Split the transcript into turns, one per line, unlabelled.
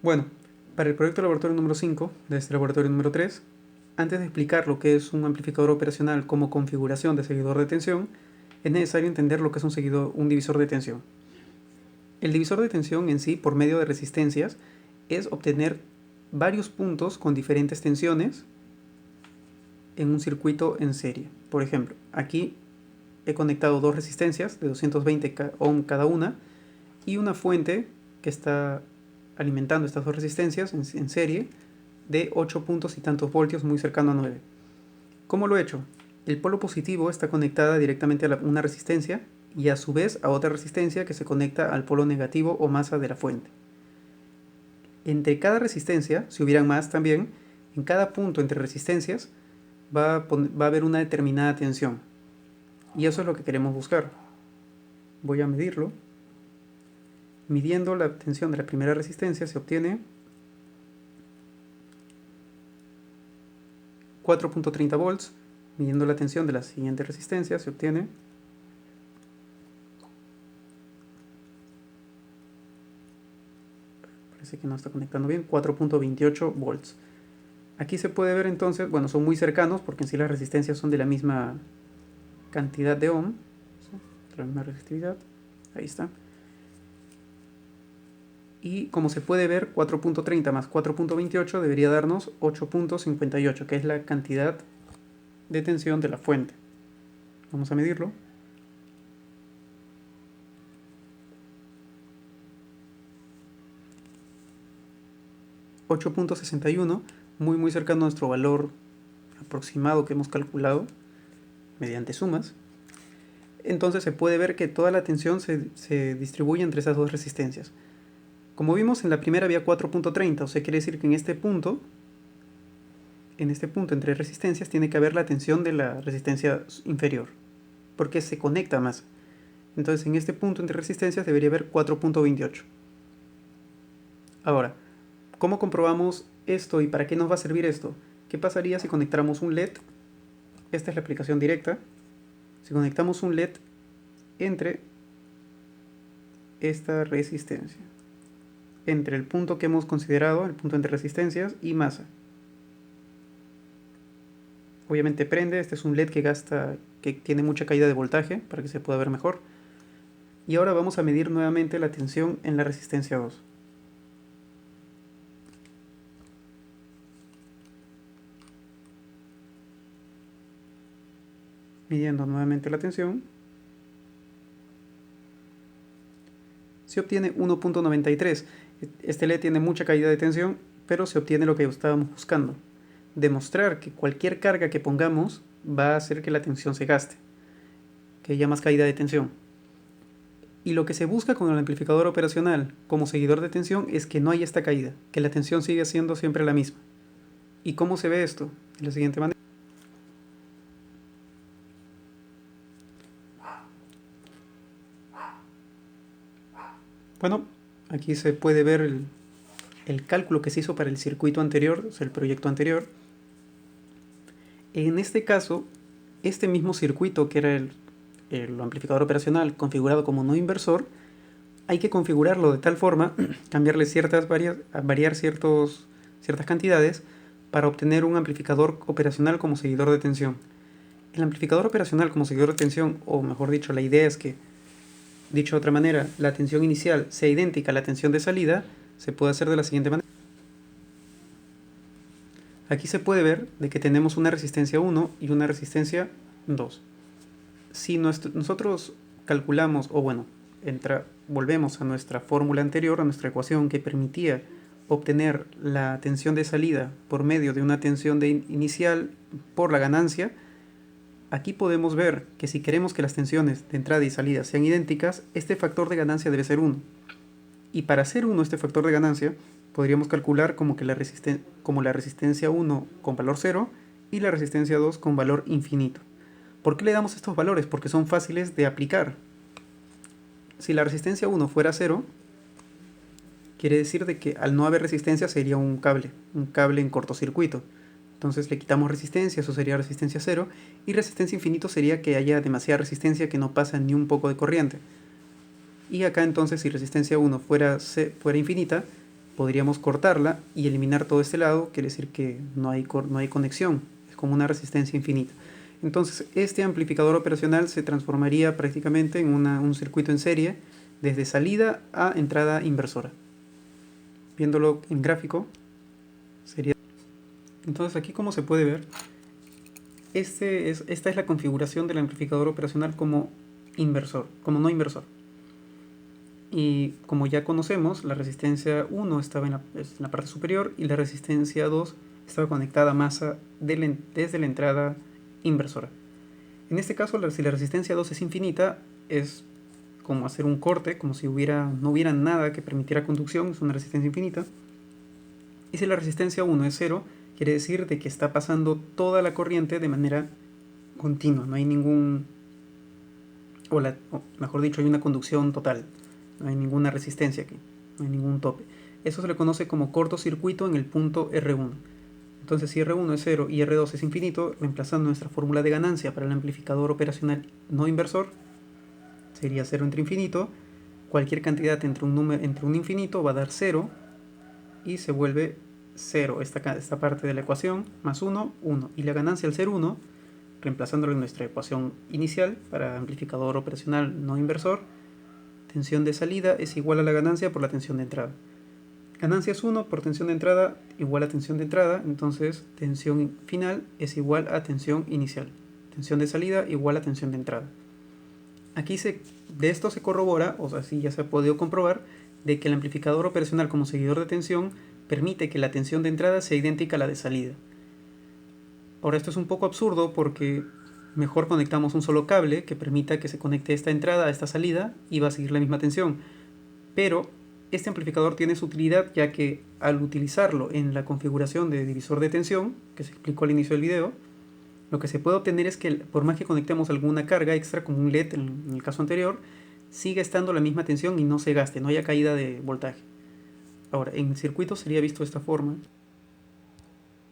Bueno, para el proyecto de laboratorio número 5 de este laboratorio número 3, antes de explicar lo que es un amplificador operacional como configuración de seguidor de tensión, es necesario entender lo que es un divisor de tensión. El divisor de tensión en sí, por medio de resistencias, es obtener varios puntos con diferentes tensiones en un circuito en serie. Por ejemplo, aquí he conectado dos resistencias de 220 ohm cada una y una fuente que está alimentando estas dos resistencias en serie de 8 puntos y tantos voltios muy cercano a 9. ¿Cómo lo he hecho? El polo positivo está conectada directamente a una resistencia y a su vez a otra resistencia que se conecta al polo negativo o masa de la fuente. Entre cada resistencia, si hubieran más también, en cada punto entre resistencias va a haber una determinada tensión. Y eso es lo que queremos buscar. Voy a medirlo. Midiendo la tensión de la primera resistencia se obtiene 4.30 volts. Midiendo la tensión de la siguiente resistencia se obtiene 4.28 volts. Aquí se puede ver entonces, bueno, son muy cercanos porque en sí las resistencias son de la misma cantidad de ohm, de la misma resistividad. Ahí está. Y como se puede ver, 4.30 más 4.28 debería darnos 8.58, que es la cantidad de tensión de la fuente. Vamos a medirlo. .61, muy cercano a nuestro valor aproximado que hemos calculado mediante sumas. Entonces se puede ver que toda la tensión se distribuye entre esas dos resistencias. Como vimos, en la primera había 4.30, o sea, quiere decir que en este punto entre resistencias tiene que haber la tensión de la resistencia inferior, porque se conecta más. Entonces en este punto entre resistencias debería haber 4.28. Ahora, ¿cómo comprobamos esto y para qué nos va a servir esto? ¿Qué pasaría si conectáramos un LED? Esta es la aplicación directa. Si conectamos un LED entre esta resistencia, entre el punto que hemos considerado, el punto entre resistencias y masa. Obviamente prende, este es un LED que tiene mucha caída de voltaje para que se pueda ver mejor. Y ahora vamos a medir nuevamente la tensión en la resistencia 2. Midiendo nuevamente la tensión, se obtiene 1.93. Este LED tiene mucha caída de tensión, pero se obtiene lo que estábamos buscando. Demostrar que cualquier carga que pongamos va a hacer que la tensión se gaste, que haya más caída de tensión. Y lo que se busca con el amplificador operacional como seguidor de tensión es que no haya esta caída, que la tensión siga siendo siempre la misma. ¿Y cómo se ve esto? De la siguiente manera. Bueno, aquí se puede ver el cálculo que se hizo para el circuito anterior, o sea, el proyecto anterior. En este caso, este mismo circuito que era el amplificador operacional configurado como no inversor, hay que configurarlo de tal forma, cambiarle variar ciertas cantidades para obtener un amplificador operacional como seguidor de tensión. El amplificador operacional como seguidor de tensión, o mejor dicho, la idea es que, dicho de otra manera, la tensión inicial sea idéntica a la tensión de salida, se puede hacer de la siguiente manera. Aquí se puede ver de que tenemos una resistencia 1 y una resistencia 2. Si nosotros calculamos, o bueno, volvemos a nuestra fórmula anterior, a nuestra ecuación que permitía obtener la tensión de salida por medio de una tensión inicial por la ganancia, aquí podemos ver que si queremos que las tensiones de entrada y salida sean idénticas, este factor de ganancia debe ser 1. Y para hacer 1 este factor de ganancia, podríamos calcular como la resistencia 1 con valor 0 y la resistencia 2 con valor infinito. ¿Por qué le damos estos valores? Porque son fáciles de aplicar. Si la resistencia 1 fuera 0, quiere decir de que al no haber resistencia sería un cable en cortocircuito. Entonces le quitamos resistencia, eso sería resistencia 0, y resistencia infinito sería que haya demasiada resistencia que no pasa ni un poco de corriente. Y acá entonces si resistencia 1 fuera infinita, podríamos cortarla y eliminar todo este lado, quiere decir que no hay conexión, es como una resistencia infinita. Entonces este amplificador operacional se transformaría prácticamente en un circuito en serie desde salida a entrada inversora. Viéndolo en gráfico, sería... Entonces aquí, como se puede ver, esta es la configuración del amplificador operacional como inversor, como no inversor. Y como ya conocemos, la resistencia 1 estaba en la parte superior y la resistencia 2 estaba conectada a masa desde la entrada inversora. En este caso, si la resistencia 2 es infinita, es como hacer un corte, como si no hubiera nada que permitiera conducción, es una resistencia infinita. Y si la resistencia 1 es 0, quiere decir de que está pasando toda la corriente de manera continua, no hay mejor dicho, hay una conducción total, no hay ninguna resistencia aquí, no hay ningún tope. Eso se le conoce como cortocircuito en el punto R1. Entonces, si R1 es 0 y R2 es infinito, reemplazando nuestra fórmula de ganancia para el amplificador operacional no inversor, sería 0 entre infinito. Cualquier cantidad entre un infinito va a dar 0 y se vuelve 0 esta parte de la ecuación, más 1, 1. Y la ganancia al ser 1, reemplazándolo en nuestra ecuación inicial para amplificador operacional no inversor, tensión de salida es igual a la ganancia por la tensión de entrada. Ganancia es 1 por tensión de entrada igual a tensión de entrada, entonces tensión final es igual a tensión inicial. Tensión de salida igual a tensión de entrada. Aquí de esto se corrobora, o sea, sí ya se ha podido comprobar, de que el amplificador operacional como seguidor de tensión permite que la tensión de entrada sea idéntica a la de salida. Ahora, esto es un poco absurdo porque mejor conectamos un solo cable que permita que se conecte esta entrada a esta salida y va a seguir la misma tensión. Pero este amplificador tiene su utilidad, ya que al utilizarlo en la configuración de divisor de tensión, que se explicó al inicio del video, lo que se puede obtener es que por más que conectemos alguna carga extra como un LED en el caso anterior, siga estando la misma tensión y no se gaste, no haya caída de voltaje. Ahora, en el circuito sería visto de esta forma.